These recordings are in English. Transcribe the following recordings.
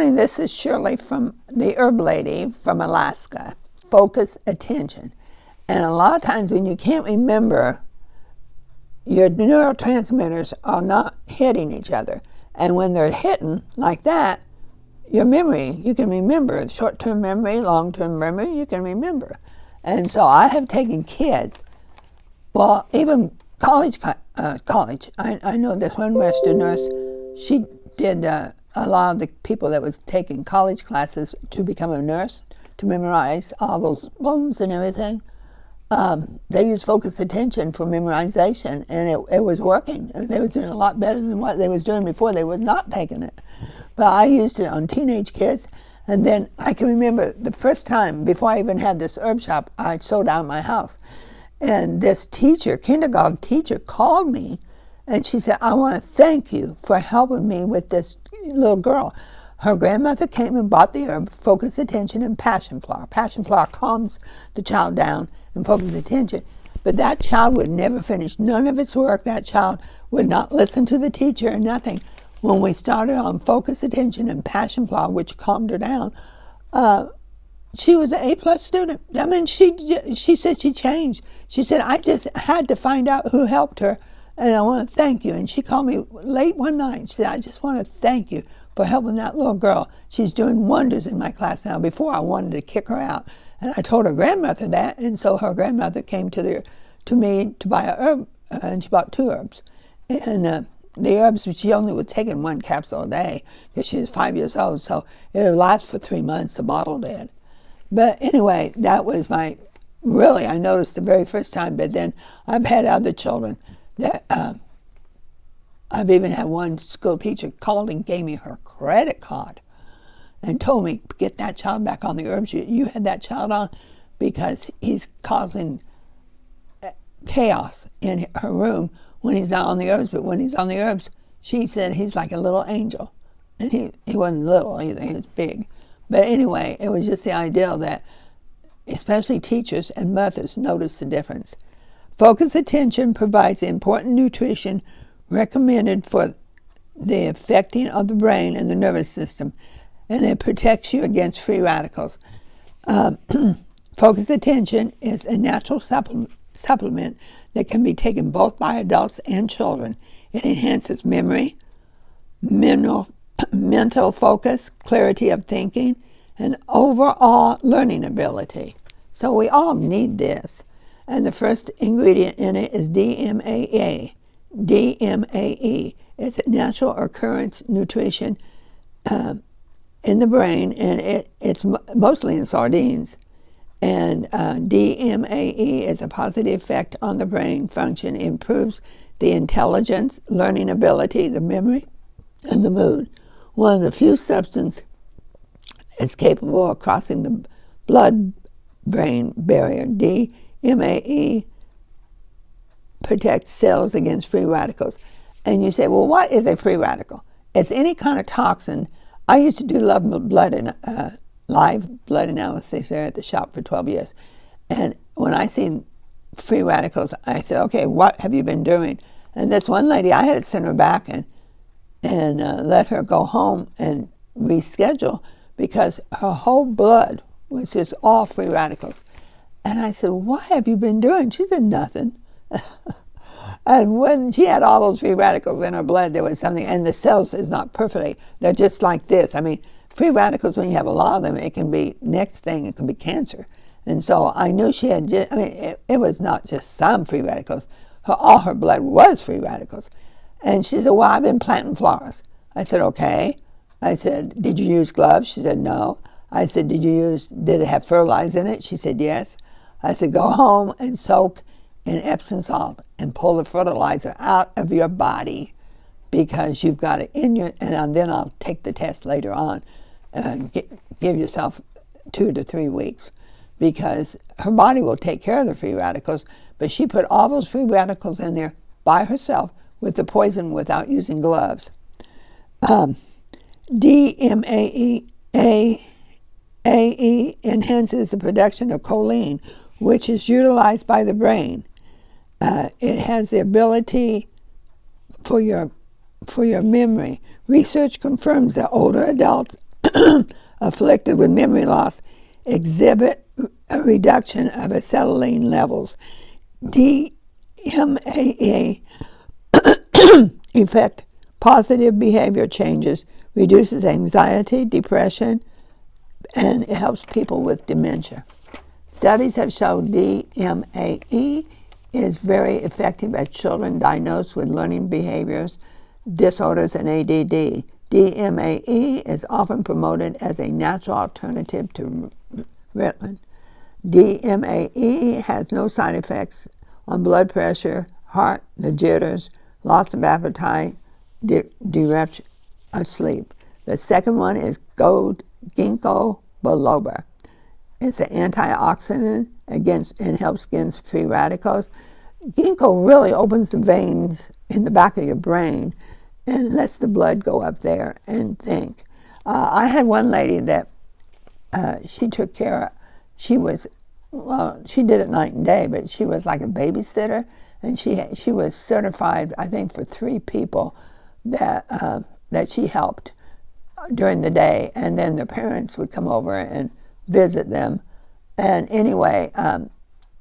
morning, this is Shirley from the Herb Lady from Alaska. Focus attention. And a lot of times when you can't remember, your neurotransmitters are not hitting each other. And when they're hitting like that, your memory, you can remember. Short-term memory, long-term memory, you can remember. And so I have taken kids, well, even college. I know this one registered nurse, she did a lot of the people that was taking college classes to become a nurse, to memorize all those bones and everything. They used focused attention for memorization, and it was working. They were doing a lot better than what they was doing before. They were not taking it. But I used it on teenage kids, and then I can remember the first time, before I even had this herb shop, I sold out my house. And this teacher, kindergarten teacher, called me, and she said, I want to thank you for helping me with this little girl. Her grandmother came and bought the herb, focused attention, and passion flower. Passion flower calms the child down and focuses attention. But that child would never finish none of its work. That child would not listen to the teacher or nothing. When we started on focused attention and passion flower, which calmed her down, she was an A+ student. I mean, she said she changed. She said, I just had to find out who helped her, and I want to thank you. And she called me late one night. She said, I just want to thank you for helping that little girl. She's doing wonders in my class now. Before, I wanted to kick her out. And I told her grandmother that, and so her grandmother came to me to buy a herb, and she bought 2 herbs. And the herbs, she only was taking 1 capsule a day because she was 5 years old, so it would last for 3 months, the bottle did. But anyway, that was I noticed the very first time, but then I've had other children that, I've even had one school teacher called and gave me her credit card and told me, get that child back on the herbs you had that child on, because he's causing chaos in her room when he's not on the herbs. But when he's on the herbs, she said he's like a little angel. And he wasn't little either, he was big. But anyway, it was just the idea that especially teachers and mothers notice the difference. Focused attention provides important nutrition recommended for the affecting of the brain and the nervous system, and it protects you against free radicals. Focused attention is a natural supplement that can be taken both by adults and children. It enhances memory, mental focus, clarity of thinking, and overall learning ability. So we all need this. And the first ingredient in it is DMAE. DMAE. It's a natural occurrence nutrition in the brain, and it's mostly in sardines. And DMAE is a positive effect on the brain function, improves the intelligence, learning ability, the memory, and the mood. One of the few substances that's capable of crossing the blood-brain barrier. DMAE protects cells against free radicals. And you say, well, what is a free radical? It's any kind of toxin. I used to do live blood analysis there at the shop for 12 years. And when I seen free radicals, I said, okay, what have you been doing? And this one lady, I had to send her back and let her go home and reschedule, because her whole blood was just all free radicals. And I said, what have you been doing? She said, nothing. And when she had all those free radicals in her blood, there was something, and the cells is not perfectly, they're just like this. I mean, free radicals, when you have a lot of them, it can be, next thing, it can be cancer. And so I knew she had just, it was not just some free radicals. All her blood was free radicals. And she said, well, I've been planting flowers. I said, okay. I said, did you use gloves? She said, no. I said, did it have fertilizer in it? She said, yes. I said, go home and soak in Epsom salt and pull the fertilizer out of your body, because you've got it in your, and then I'll take the test later on. Give yourself 2 to 3 weeks, because her body will take care of the free radicals, but she put all those free radicals in there by herself with the poison without using gloves. DMAE enhances the production of choline, which is utilized by the brain. It has the ability for your memory. Research confirms that older adults afflicted with memory loss exhibit a reduction of acetylcholine levels. DMAA effect positive behavior changes, reduces anxiety, depression, and it helps people with dementia. Studies have shown DMAE is very effective at children diagnosed with learning behaviors disorders and ADD. DMAE is often promoted as a natural alternative to Ritalin. DMAE has no side effects on blood pressure, heart, the jitters, loss of appetite, disruption of sleep. The second one is ginkgo biloba. It's an antioxidant and helps against free radicals. Ginkgo really opens the veins in the back of your brain and lets the blood go up there and think. I had one lady that she took care of. She did it night and day, but she was like a babysitter, and she was certified, I think, for 3 people that she helped during the day, and then the parents would come over and visit them. And anyway,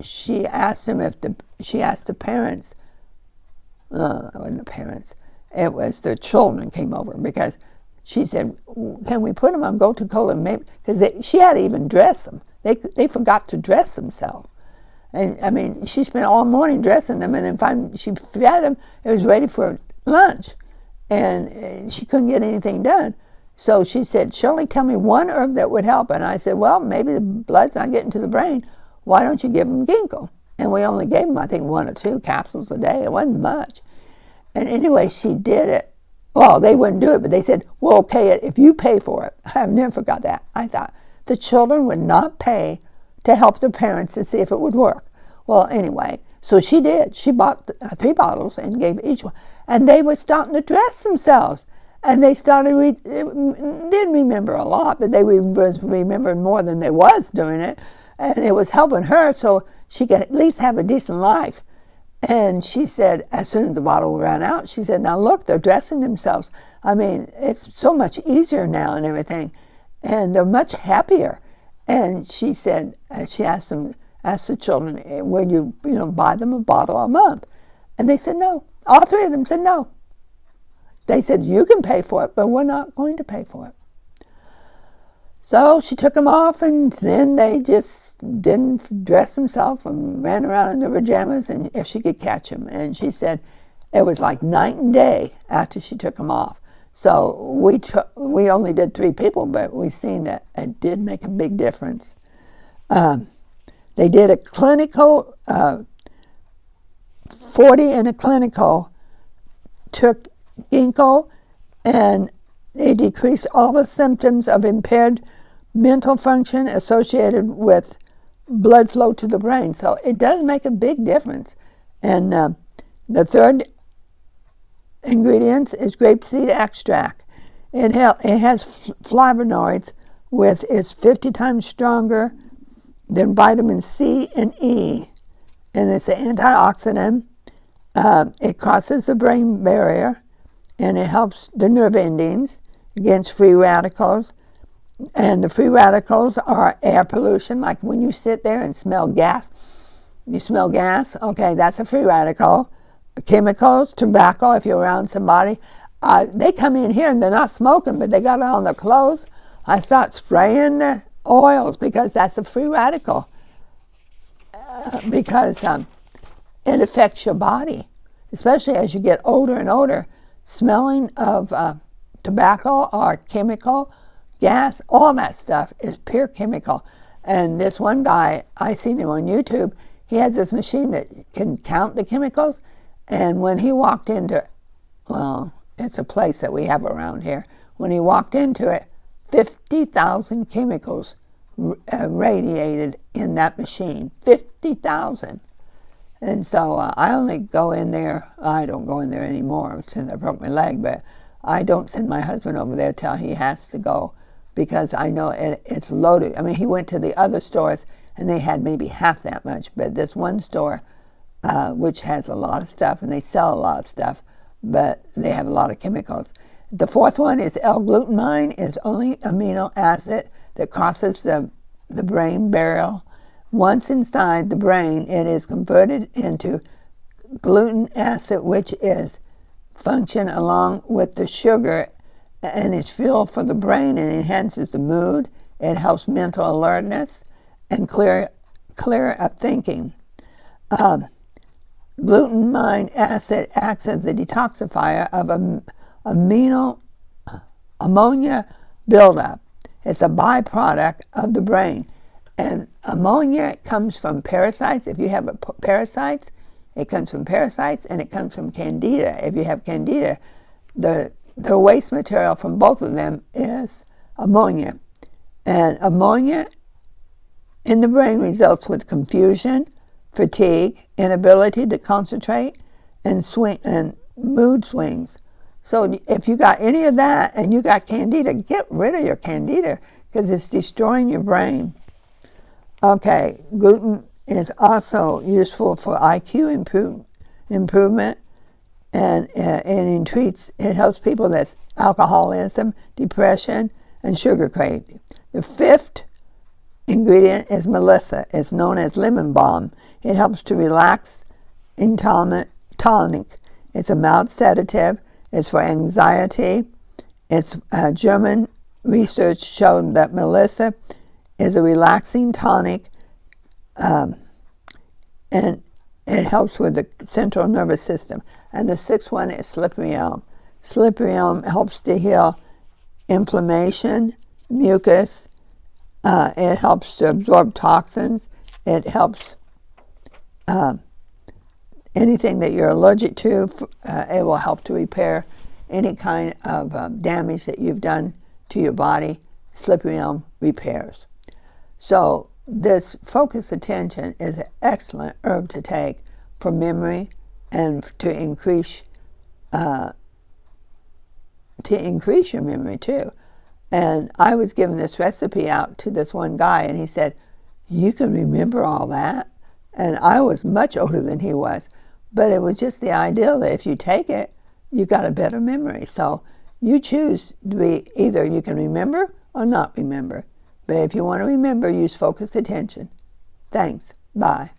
she asked the parents. It wasn't the parents. It was their children came over because she said, "Can we put them on Gotu-Kola?" Maybe because she had to even dress them. They forgot to dress themselves. And I mean, she spent all morning dressing them, and then finally she fed them. It was ready for lunch, and she couldn't get anything done. So she said, "Shirley, tell me one herb that would help." And I said, "Well, maybe the blood's not getting to the brain. Why don't you give them ginkgo?" And we only gave them, I think, 1 or 2 capsules a day. It wasn't much. And anyway, she did it. Well, they wouldn't do it, but they said, "We'll pay it if you pay for it." I've never forgot that. I thought the children would not pay to help the parents to see if it would work. Well, anyway, so she did. She bought 3 bottles and gave each one. And they were starting to dress themselves. And they started, didn't remember a lot, but they remembered more than they was doing it. And it was helping her so she could at least have a decent life. And she said, as soon as the bottle ran out, she said, "Now look, they're dressing themselves. I mean, it's so much easier now and everything. And they're much happier." And she said, she asked the children, "Would you buy them a bottle a month?" And they said no. All 3 of them said no. They said, "You can pay for it, but we're not going to pay for it." So she took them off, and then they just didn't dress themselves and ran around in their pajamas, and if she could catch them. And she said it was like night and day after she took them off. So we only did 3 people, but we seen that it did make a big difference. They did a clinical, 40 in a clinical, took ginkgo, and they decreased all the symptoms of impaired mental function associated with blood flow to the brain. So it does make a big difference. And the third ingredient is grapeseed extract. It has flavonoids, with it's 50 times stronger than vitamin C and E, and it's an antioxidant. It crosses the brain barrier, and it helps the nerve endings against free radicals. And the free radicals are air pollution, like when you sit there and smell gas. You smell gas, okay, that's a free radical. Chemicals, tobacco, if you're around somebody. They come in here and they're not smoking, but they got it on their clothes. I start spraying the oils because that's a free radical. Because it affects your body, especially as you get older and older. Smelling of tobacco or chemical, gas, all that stuff is pure chemical. And this one guy, I seen him on YouTube, he has this machine that can count the chemicals. And when he walked into, well, it's a place that we have around here. When he walked into it, 50,000 chemicals radiated in that machine. 50,000. And so I only go in there. I don't go in there anymore since I broke my leg, but I don't send my husband over there till he has to go, because I know it's loaded. I mean, he went to the other stores and they had maybe half that much, but this one store, which has a lot of stuff, and they sell a lot of stuff, but they have a lot of chemicals. The fourth one is L-glutamine, is only amino acid that crosses the brain barrier. Once inside the brain, it is converted into gluten acid, which is function along with the sugar and is fuel for the brain and enhances the mood. It helps mental alertness and clear of thinking. Glutamine acid acts as the detoxifier of ammonia buildup. It's a byproduct of the brain. And ammonia comes from parasites. If you have parasites, it comes from parasites, and it comes from candida. If you have candida, the waste material from both of them is ammonia. And ammonia in the brain results with confusion, fatigue, inability to concentrate, and mood swings. So if you got any of that and you got candida, get rid of your candida because it's destroying your brain. Okay, gluten is also useful for IQ improvement, and it helps people that's alcoholism, depression, and sugar craving. The fifth ingredient is melissa. It's known as lemon balm. It helps to relax tonic. It's a mild sedative. It's for anxiety. It's German research showed that melissa is a relaxing tonic, and it helps with the central nervous system. And the sixth one is slippery elm. Slippery elm helps to heal inflammation, mucus. It helps to absorb toxins. It helps anything that you're allergic to. It will help to repair any kind of damage that you've done to your body. Slippery elm repairs. So this focused attention is an excellent herb to take for memory and to increase your memory too. And I was giving this recipe out to this one guy, and he said, "You can remember all that?" And I was much older than he was, but it was just the idea that if you take it, you got a better memory. So you choose to be either you can remember or not remember. But if you want to remember, use focused attention. Thanks. Bye.